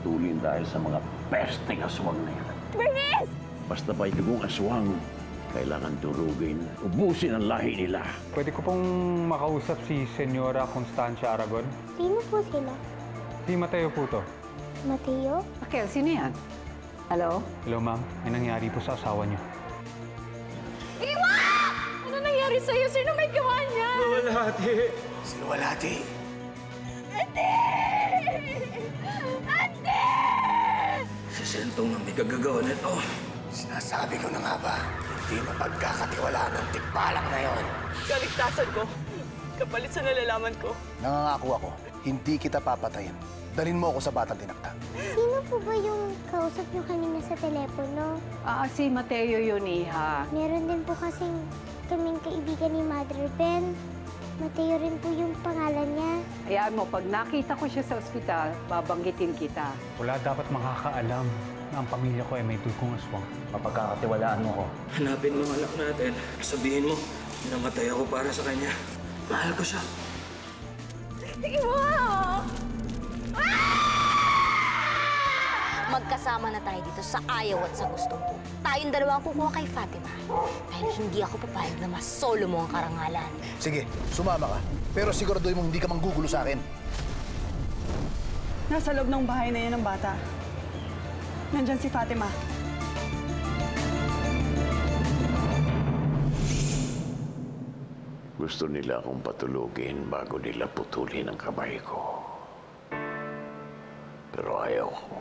puputulin dahil sa mga pesteng aswang na yan. Bernice! Basta pa yung aswang, kailangan durugin, ubusin ang lahi nila. Pwede ko pong makausap si Senyora Constancia Aragon? Sino po sila? Si Mateo po to. Mateo? Raquel, sino yan? Hello? Hello, ma'am. May nangyari po sa asawa niyo. Iwa! Ano nangyari sa'yo? Sino may gawa niya? Luwalhati! Si Luwalhati! Ate! Ate! Si Sentong ang may kagagawa nito. Sinasabi ko na nga ba, hindi mapagkakatiwalaan ang tikbalang na yon. Kaligtasan ko, kapalit sa nalalaman ko. Nangangako ako, hindi kita papatayin. Dalhin mo ako sa batang tinakta. Sino po ba yung kausap niyo kanina sa telepono? Si Mateo yun, Iha. Meron din po kasing kaming kaibigan ni Mother Ben. Mateo rin po yung pangalan niya. Hayaan mo, pag nakita ko siya sa ospital, babanggitin kita. Wala dapat makakaalam na ang pamilya ko ay may dugong aswang. Mapagkakatiwalaan mo ko. Hanapin mo ang anak natin. Sabihin mo, namatay ako para sa kanya. Mahal ko siya. Iwa! Magkasama na tayo dito sa ayaw at sa gusto ko. Tayong dalawa ang kukuha kay Fatima. Dahil hindi ako papayag na mas solo mo ang karangalan. Sige, sumama ka. Pero siguraduhin mo hindi ka manggugulo sa akin. Nasa loob ng bahay na yan ng bata. Nandyan si Fatima. Gusto nila akong patulugin bago nila putulin ang kamay ko. Pero ayaw ko.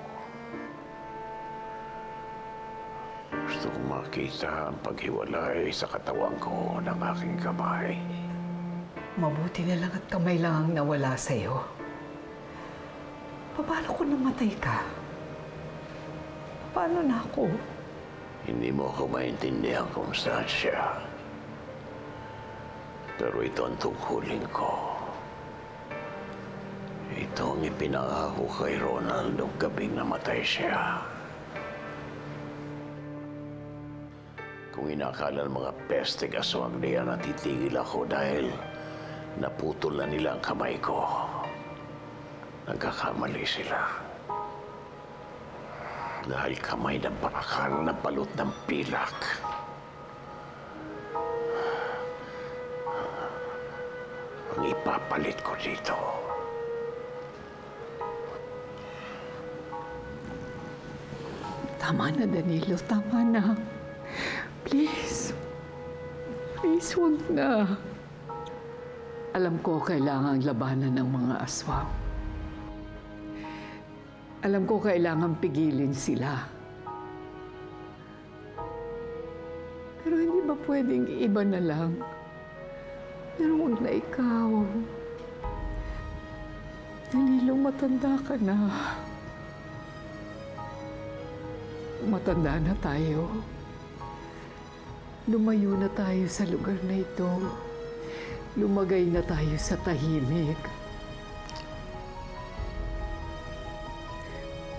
Gusto kong makita ang paghiwalay sa katawan ko ng aking kamay. Mabuti na lang at kamay lang ang nawala sa'yo. Paano kung namatay ka? Paano na ako? Hindi mo ako maintindihan, Constancia. Pero ito ang tungkulin ko. Ito ang ipinangako kay Ronald noong gabing namatay siya. Kung inakala ng mga pesteng aswang niya na titigil ako dahil naputol na nila ang kamay ko, nagkakamali sila. Dahil kamay ng bakal na balot ng pilak. Ang ipapalit ko dito. Tama na, Danilo. Tama na. Please. Please, huwag na. Alam ko kailangan labanan ng mga aswang. Alam ko kailangan pigilin sila. Pero hindi ba pwedeng iba na lang? Pero huwag na ikaw. Danilo, matanda ka na. Matanda na tayo. Lumayo na tayo sa lugar na ito. Lumagay na tayo sa tahimik.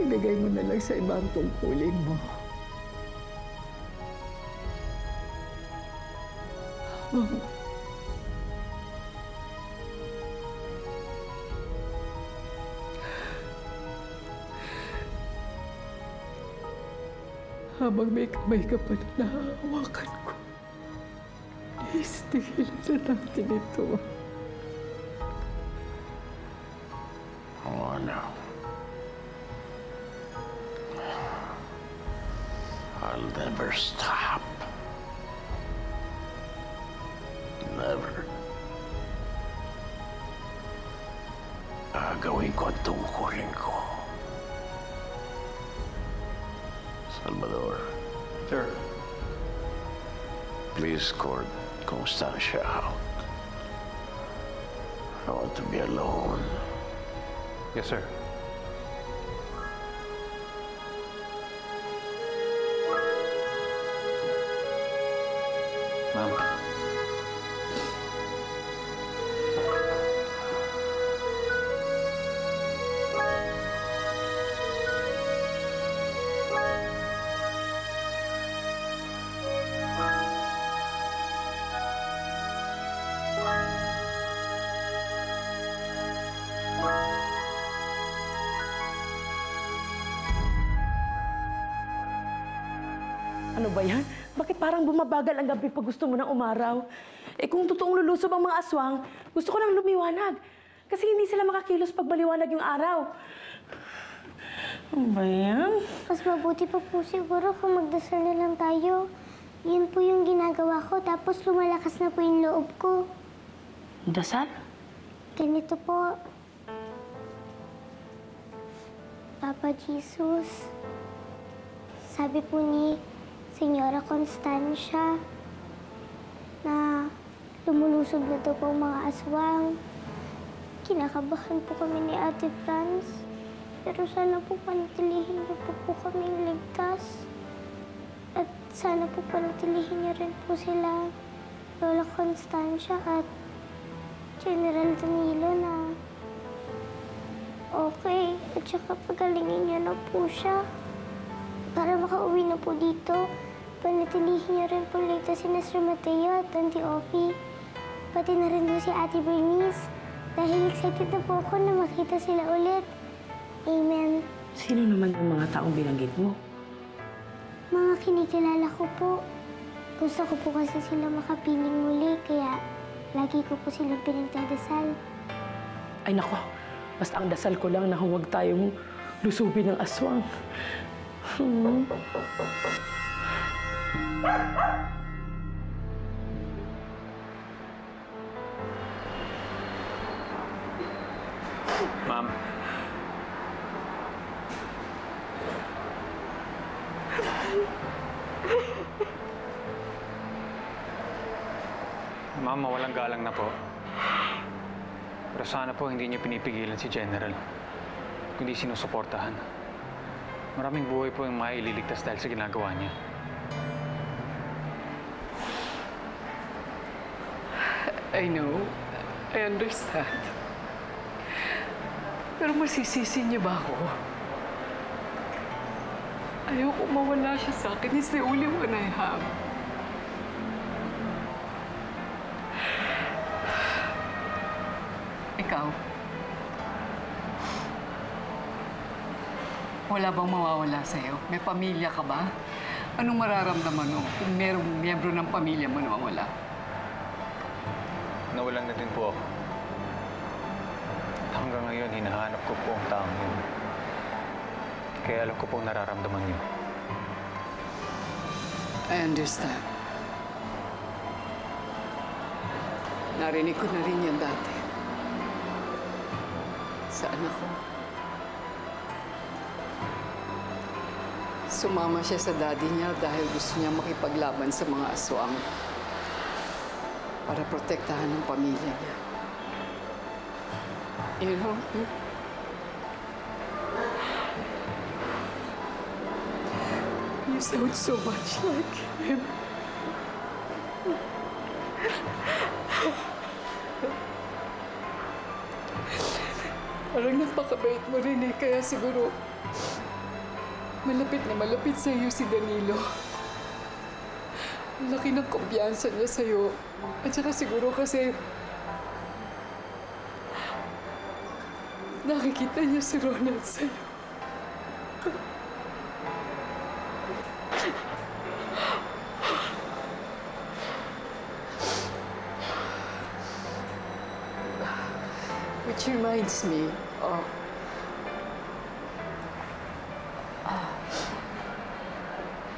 Ibigay mo na lang sa ibang tungkulin mo. Habang may kamay ka pa na nahahawakan ko, please, tigilan na natin ito. Oh, no. I'll never stop. Never. Gagawin ko ang tungkulin ko. Salvador. Sir. Please escort Constancia out. I want to be alone. Yes, sir. Ma'am. Ano ba yan? Bakit parang bumabagal ang gabi pag gusto mo ng umaraw? Eh kung totoong lulusob ang mga aswang, gusto ko lang lumiwanag. Kasi hindi sila makakilos pag maliwanag yung araw. Ano ba yan? Mas mabuti pa po siguro kung magdasal na lang tayo. Yun po yung ginagawa ko, tapos lumalakas na po yung loob ko. Dasal? Ganito po. Papa Jesus, sabi po ni Senyora Constancia na lumulusob na daw po ang mga aswang. Kinakabahan po kami ni Ate Franz. Pero sana po panatilihin niyo po kaming ligtas. At sana po panatilihin niyo rin po sila Lola Constancia at General Danilo na okay. At saka pagalingin niyo na po siya. Para makauwi na po dito, panatilihin niyo rin po ligtas si Sir Mateo at Auntie Offie. Pati na rin po si Ate Bernice. Dahil excited na po ako na makita sila ulit. Amen. Sino naman yung mga taong binanggit mo? Mga kinikilala ko po. Gusto ko po kasi sila makapiling muli, kaya lagi ko po silang pinagdadasal. Ay nako, basta ang dasal ko lang na huwag tayong lusubin ng aswang. Ma'am. Ma'am, mawalang galang na po. Pero sana po hindi niyo pinipigilan si General, kundi sinusuportahan. Maraming buhay po yung maililigtas dahil sa ginagawa niya. I know. I understand. Pero masisisi niya ba ako? Ayoko mawala siya sa akin. He's the only one I have. Ikaw? Wala bang mawawala sa'yo? May pamilya ka ba? Anong mararamdaman mo kung merong miyembro ng pamilya mo na mawala? Nawalan na din po ako. Hanggang ngayon, hinahanap ko po ang taong yun. Kaya alam ko pong nararamdaman niyo. I understand. Narinig ko na rin yan dati. Sa anak ko. Sumama siya sa daddy niya dahil gusto niya makipaglaban sa mga aswang para protektahan ang pamilya niya. You know? You sound so much like him. Parang napakabait mo rin eh, kaya siguro malapit na malapit sa iyo si Danilo. Ang laki ng kumpiyansa niya sa iyo. At saka siguro kasi nakikita niya si Ronald sa iyo. Which reminds me of...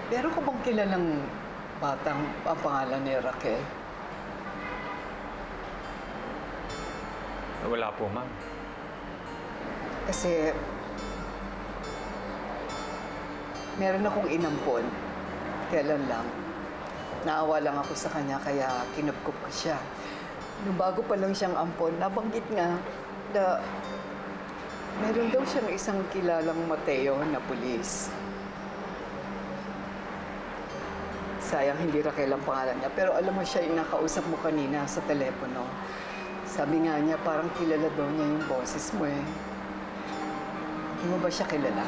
meron ko bang kilalang batang ang pangalan ni Raquel? Wala po, ma'am. Kasi... meron akong inampon. Kailan lang. Naawa lang ako sa kanya kaya kinupkup ko siya. Nung bago pa lang siyang ampon, nabanggit nga na meron daw siyang isang kilalang Mateo na pulis. Sayang hindi Raquel ang pangalan niya, pero alam mo siya yung nakausap mo kanina sa telepono. Sabi nga niya, parang kilala daw niya yung boses mo eh. Hindi mo ba siya kilala?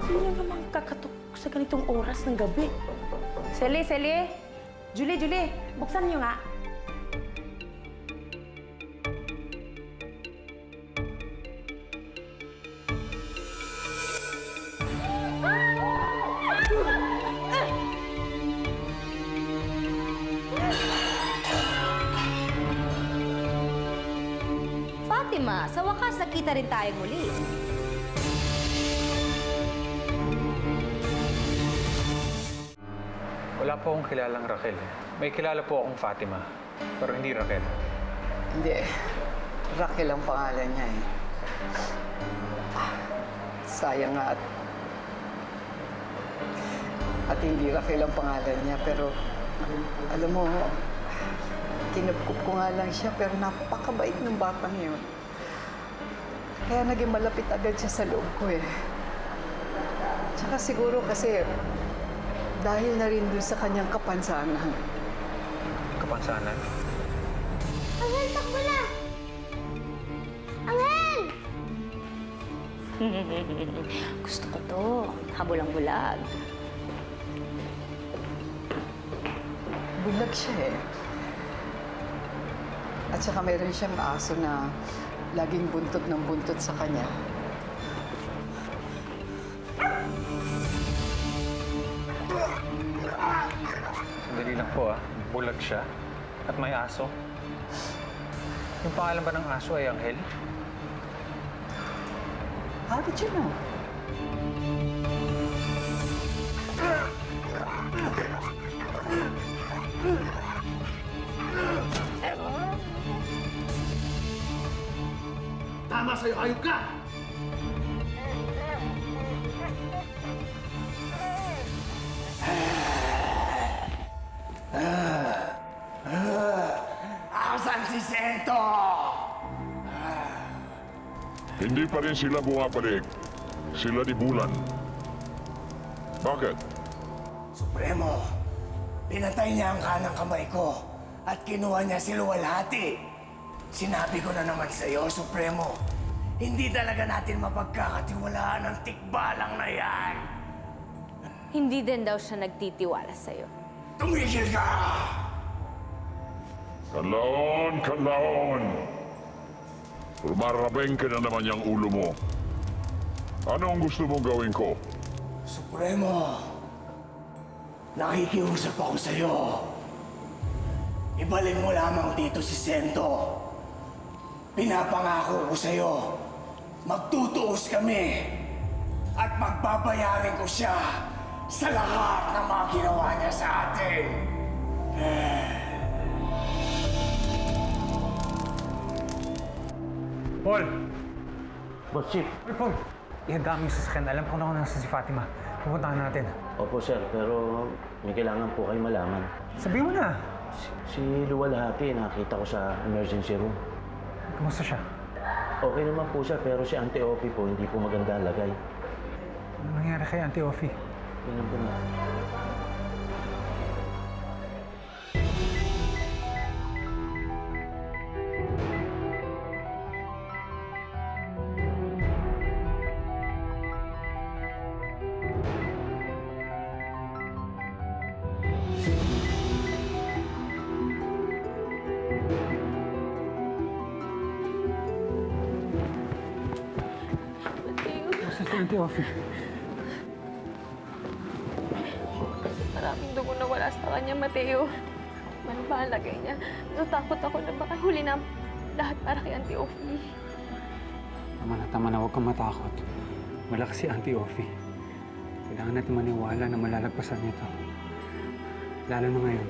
Sino naman kakatok sa ganitong oras ng gabi? Seli! Julie! Buksan niyo nga. Fatima, sa wakas nakita rin tayong muli. Wala po akong kilalang Raquel. May kilala po akong Fatima, pero hindi Raquel. Hindi. Raquel ang pangalan niya eh. Sayang nga at hindi Raquel ang pangalan niya, pero alam mo, kinupkup ko nga lang siya, pero napakabait ng batang yun. Kaya naging malapit agad siya sa loob ko eh. Tsaka siguro kasi dahil na rin dun sa kanyang kapansanan. Kapansanan? Angel, takbo na! Angel! Gusto ko to. Habulang-bulag. Bulag siya eh. At saka mayroon siyang aso na laging buntot ng buntot sa kanya. Sandali lang po bulag siya at may aso. Yung pangalan ba ng aso ay Angel? How did you know? Tama sa'yo, hayop ka! Asan si Sento? Hindi pa rin sila bumabalik. Sila di Bulan. Bakit? Supremo, pinatay niya ang kanang kamay ko at kinuha niya si Luwalhati. Sinabi ko na naman sa'yo, Supremo, hindi talaga natin mapagkakatiwalaan ang tikbalang na yan. Hindi din daw siya nagtitiwala sa'yo. Tumigil ka! Kalaon, kalaon! Rumarabeng ka na naman yung ulo mo. Ano ang gusto mong gawin ko? Supremo, nakikiusap ako sa'yo. Ibalik mo lamang dito si Sento. Pinapangako ko sa'yo, magtutuos kami at magbabayarin ko siya sa lahat ng mga ginawa niya sa atin. Paul! Boss Chief. Hey, Paul! Ihanda mo yung sasakyan. Alam ko na kung nasa si Fatima. Pupuntahan natin. Opo, sir. Pero may kailangan po kayo malaman. Sabihin mo na. Si Luwalhati, nakita ko sa emergency room. Kamusta siya? Okay naman po siya, pero si Auntie Ophie po, hindi po maganda lagay. Ano nangyari kay Auntie Ophie? Tingnan po na. Kamusta si Auntie Ophie? Maraming dugo na wala sa kanya, Mateo. Ano ba ang lagay niya? Natakot ako na baka huli na lahat para kay Auntie Ophie. Tama na, huwag kang matakot. Malakas si Auntie Ophie. Kailangan natin maniwala na malalagpasan niya ito. Lalo na ngayon.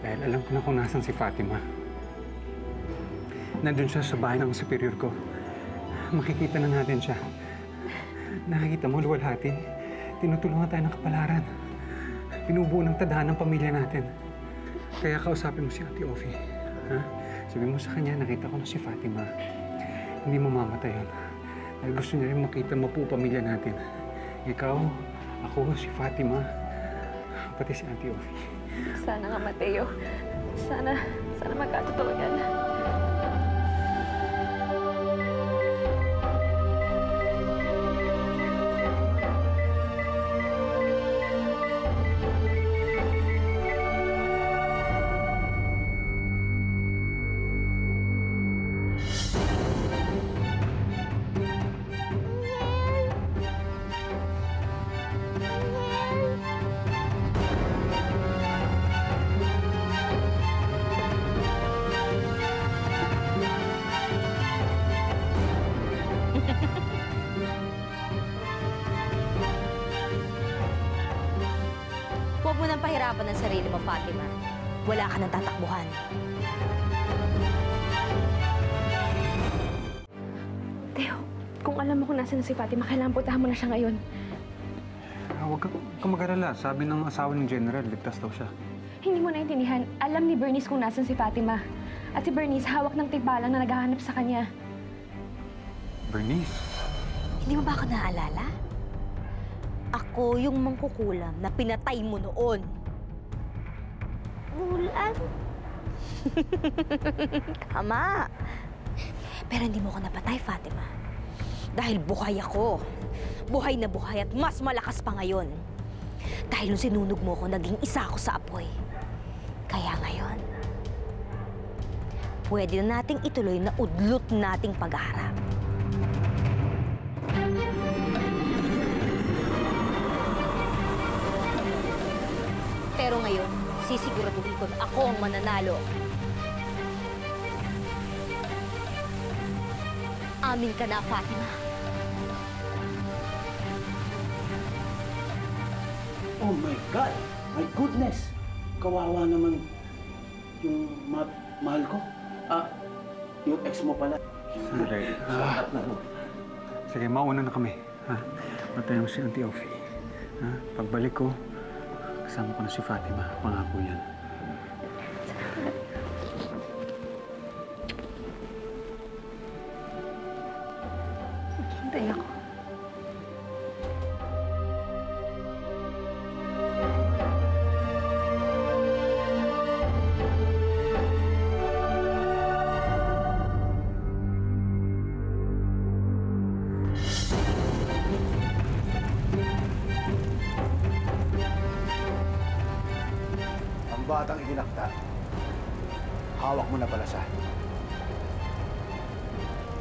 Dahil alam ko na kung nasan si Fatima. Nandun siya sa bahay ng superior ko. Makikita na natin siya. Nakikita mo, Luwalhati, tinutulungan tayo ng kapalaran. Pinubuo ng tadhana ng pamilya natin. Kaya kausapin mo si Auntie Ophie. Ha? Sabi mo sa kanya, nakita ko na si Fatima. Hindi mamamatay yun. Dahil gusto niya rin makita mapuo pamilya natin. Ikaw, ako, si Fatima, pati si Auntie Ophie. Sana nga, Mateo. Sana magkatotoo yan. harapan ng sarili mo, Fatima. Wala ka nang tatakbuhan. Teo, kung alam mo kung nasan na si Fatima, kailangan puntahan mo na siya ngayon. Huwag ka mag-alala. Sabi ng asawa ng General, ligtas daw siya. Hindi mo naintindihan. Alam ni Bernice kung nasan si Fatima. At si Bernice, hawak ng tibalang na naghahanap sa kanya. Bernice? Hindi mo ba ako naaalala? Ako yung mangkukulam na pinatay mo noon. Bulan? Tama. Pero hindi mo ko napatay, Fatima. Dahil buhay ako. Buhay na buhay at mas malakas pa ngayon. Dahil nung sinunog mo ko, naging isa ako sa apoy. Kaya ngayon, pwede na nating ituloy na udlot nating paghaharap. Pero ngayon, sisiguraduhin ko na ako ang mananalo. Amin ka na, Fatima. Oh my God! My goodness! Kawawa naman yung mahal ko. Yung ex mo pala. Sorry. Sige, mauna na kami. Matayin mo si Auntie Ophie. Pagbalik ko, kasama ko na si Fatima. Pangako yan. Maghintay ako. Batang idinakda, hawak mo na pala siya.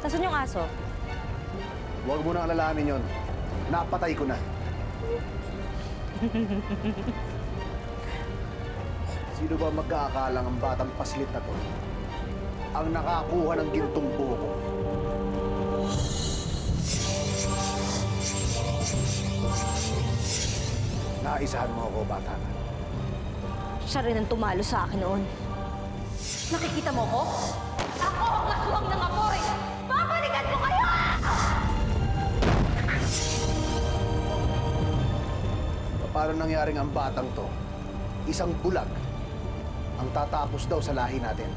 Nasaan yung aso? Huwag mo nang alalahanin yon. Napatay ko na. Sino ba mag-aakalang ang batang paslit na to ang nakakuha ng gintong buko? Naisahan mo ako, bata ka. Siya rin ang tumalo sa akin noon. Nakikita mo ko? Ako ang aswang ng apoy! Babalikan ko kayo! Paano nangyaring ang batang to? Isang bulag ang tatapos daw sa lahi natin.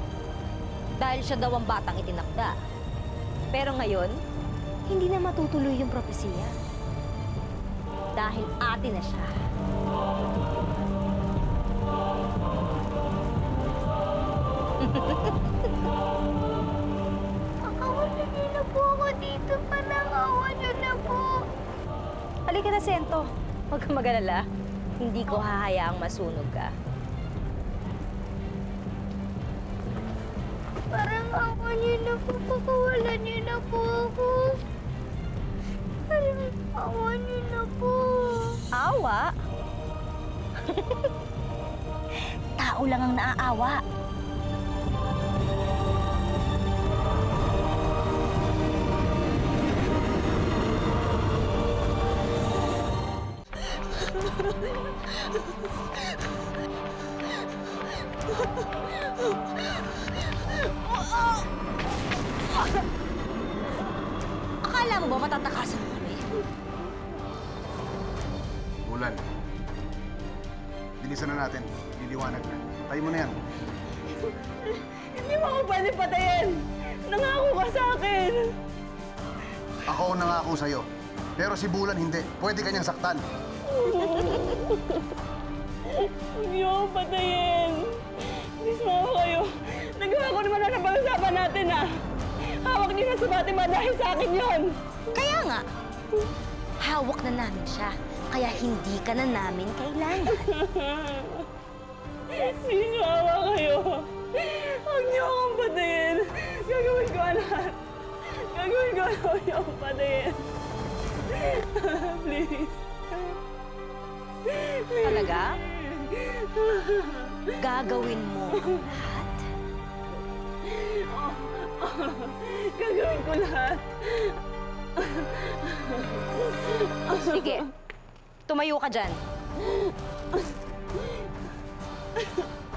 Dahil siya daw ang batang itinakda. Pero ngayon, hindi na matutuloy yung propesiya. Dahil atin na siya. Pakawalan niyo na po ako dito. Panakawan niyo na po. Halika na, Sento. Huwag kang mag-alala. Hindi ko hahayaang masunog ka. Parang awa niyo na po. Pakawalan niyo na po ako. Parang awa niyo na po. Awa? Tao lang ang naaawa. Akala mo ba matatakasan mo kami? Bulan. Bilisan na natin. Liliwanag na. Tayo mo na yan. Hindi mo ako pwede patayin! Nangako ka sa akin! Ako ang nangako sa'yo. Pero si Bulan hindi. Pwede kanyang saktan. Huwag niyo ako patayin! Please, mama kayo. Nagawa ko naman na napag-usapan natin, Hawak niyo na si Fatima dahil sa akin yun! Kaya nga, hawak na namin siya. Kaya hindi ka na namin kailangan. Please, mama kayo. Huwag niyo akong patayin. Gagawin ko lahat. Gagawin ko na huwag niyo akong patayin. Please. Talaga? Gagawin mo lahat? Gagawin ko lahat. Sige. Tumayo ka dyan.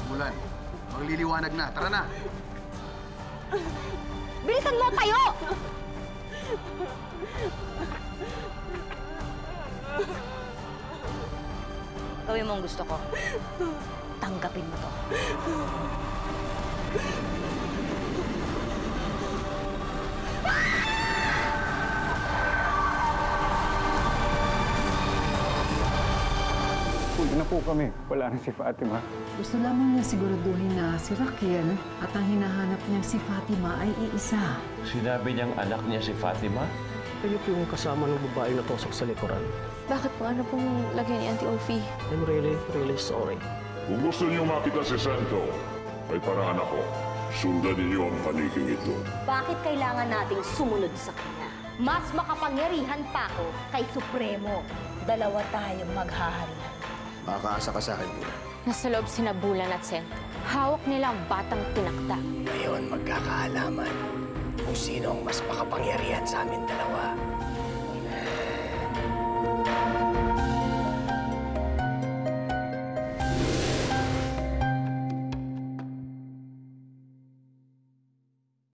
Mulan, magliliwanag na. Tara na! Bilisan mo, tayo! Gawin mo ang gusto ko. Tanggapin mo to. Uwi na po kami. Wala na si Fatima. Gusto lamang niya siguraduhin na si Raquel at ang hinahanap niyang si Fatima ay iisa. Sinabi niyang anak niya si Fatima? Kayo po yung kasama ng babae na tosok sa likuran. Bakit po? Ano pong lagyan ni Auntie Ophi? I'm really, really sorry. Kung gusto niyo makita si Santo, may paraan ako. Sundan niyo ang paniking ito. Bakit kailangan nating sumunod sa kanya? Mas makapangyarihan pa ako kay Supremo. Dalawa tayong maghaharian. Makakaasa ka sa akin, Bulan. Nasa loob sina Bulan at Sen. Hawak nila ang batang tinakda. Ngayon magkakaalaman kung sino ang mas makapangyarihan sa amin dalawa.